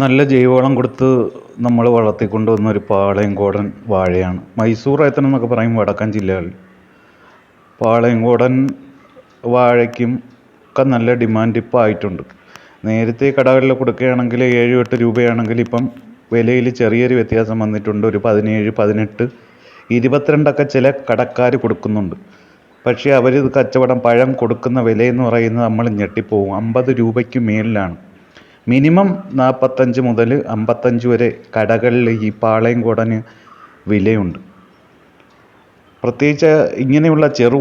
നല്ല ജൈവവളം കൊടുത്ത് നമ്മൾ വളർത്തിക്കൊണ്ടുവന്ന ഒരു പാളയംകോടൻ വാഴയാണ്. മൈസൂർ ഏത്തൻ എന്നൊക്കെ പറയും വടക്കൻ ജില്ലകളിൽ. പാളയംകോടൻ വാഴയ്ക്കും ഒക്കെ നല്ല ഡിമാൻഡ് ഇപ്പോൾ ആയിട്ടുണ്ട്. നേരത്തെ കടകളിൽ കൊടുക്കുകയാണെങ്കിൽ 7-8 രൂപയാണെങ്കിൽ ഇപ്പം വിലയിൽ ചെറിയൊരു വ്യത്യാസം വന്നിട്ടുണ്ട്. ഒരു 17, 18, 22 ചില കടക്കാർ കൊടുക്കുന്നുണ്ട്. പക്ഷേ അവരിത് കച്ചവടം പഴം കൊടുക്കുന്ന വിലയെന്ന് പറയുന്നത് നമ്മൾ ഞെട്ടിപ്പോവും. 50 രൂപയ്ക്ക് മേളിലാണ്. മിനിമം 45 മുതൽ 55 വരെ കടകളിൽ ഈ പാളയംകോടന് വിലയുണ്ട്. പ്രത്യേകിച്ച് ഇങ്ങനെയുള്ള ചെറു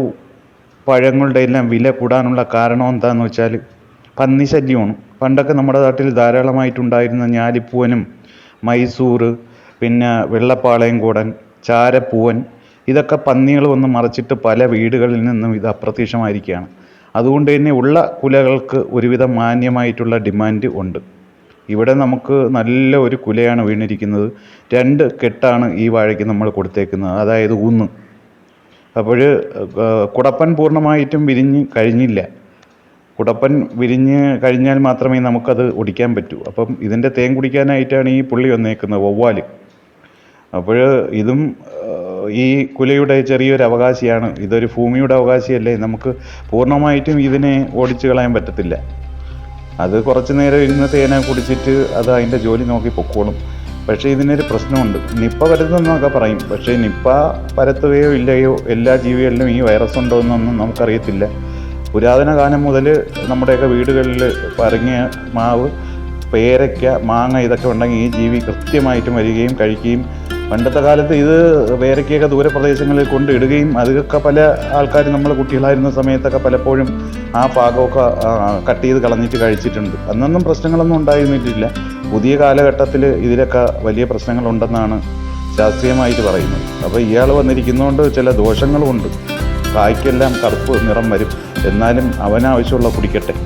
പഴങ്ങളുടെ എല്ലാം വില കൂടാനുള്ള കാരണം എന്താണെന്ന് വെച്ചാൽ പന്നി ശല്യമാണ്. പണ്ടൊക്കെ നമ്മുടെ നാട്ടിൽ ധാരാളമായിട്ടുണ്ടായിരുന്ന ഞാലിപ്പൂവനും മൈസൂർ, പിന്നെ വെള്ളപ്പാളയംകോടൻ, ചാരപ്പൂവൻ, ഇതൊക്കെ പന്നികൾ വന്ന് മറിച്ചിട്ട് പല വീടുകളിൽ നിന്നും ഇത് അപ്രത്യക്ഷമായിരിക്കുകയാണ്. അതുകൊണ്ട് തന്നെ ഉള്ള കുലകൾക്ക് ഒരുവിധം മാന്യമായിട്ടുള്ള ഡിമാൻഡ് ഉണ്ട്. ഇവിടെ നമുക്ക് നല്ല ഒരു കുലയാണ് വീണിരിക്കുന്നത്. 2 കെട്ടാണ് ഈ വാഴയ്ക്ക് നമ്മൾ കൊടുത്തേക്കുന്നത്, അതായത് ഊന്ന്. അപ്പോൾ കുടപ്പൻ പൂർണ്ണമായിട്ടും വിരിഞ്ഞ് കഴിഞ്ഞില്ല. കുടപ്പൻ വിരിഞ്ഞ് കഴിഞ്ഞാൽ മാത്രമേ നമുക്കത് ഒടിക്കാൻ പറ്റൂ. അപ്പം ഇതിൻ്റെ തേൻ കുടിക്കാനായിട്ടാണ് ഈ പുള്ളി വന്നേക്കുന്നത്, വവ്വാൽ. അപ്പോൾ ഇതും ഈ കുലയുടെ ചെറിയൊരു അവകാശിയാണ്. ഇതൊരു ഭൂമിയുടെ അവകാശിയല്ലേ, നമുക്ക് പൂർണ്ണമായിട്ടും ഇതിനെ ഓടിച്ചു കളയാൻ പറ്റത്തില്ല. അത് കുറച്ച് നേരം ഇരുന്ന് തേന കുടിച്ചിട്ട് അത് അതിൻ്റെ ജോലി നോക്കി പൊക്കോളും. പക്ഷേ ഇതിനൊരു പ്രശ്നമുണ്ട്. നിപ്പ പരത്തുന്നൊക്കെ പറയും, പക്ഷേ നിപ്പ പരത്തുകയോ ഇല്ലയോ, എല്ലാ ജീവികളിലും ഈ വൈറസ് ഉണ്ടോ എന്നൊന്നും നമുക്കറിയത്തില്ല. പുരാതന കാലം മുതൽ നമ്മുടെയൊക്കെ വീടുകളിൽ പറങ്ങിയ മാവ്, പേരയ്ക്ക, മാങ്ങ ഇതൊക്കെ ഉണ്ടെങ്കിൽ ഈ ജീവി കൃത്യമായിട്ടും വരികയും കഴിക്കുകയും, പണ്ടത്തെ കാലത്ത് ഇത് പേരയ്ക്കൊക്കെ ദൂരപ്രദേശങ്ങളിൽ കൊണ്ട് ഇടുകയും അതൊക്കെ പല ആൾക്കാർ നമ്മൾ കുട്ടികളായിരുന്ന സമയത്തൊക്കെ പലപ്പോഴും ആ ഭാഗമൊക്കെ കട്ട് ചെയ്ത് കളഞ്ഞിട്ട് കഴിച്ചിട്ടുണ്ട്. അന്നൊന്നും പ്രശ്നങ്ങളൊന്നും ഉണ്ടായിരുന്നിട്ടില്ല. പുതിയ കാലഘട്ടത്തിൽ ഇതിലൊക്കെ വലിയ പ്രശ്നങ്ങളുണ്ടെന്നാണ് ശാസ്ത്രീയമായിട്ട് പറയുന്നത്. അപ്പോൾ ഇയാൾ വന്നിരിക്കുന്നതുകൊണ്ട് ചില ദോഷങ്ങളുമുണ്ട്. കായ്ക്കെല്ലാം കറുപ്പ് നിറം വരും. എന്നാലും അവനാവശ്യമുള്ള കുടിക്കട്ടെ.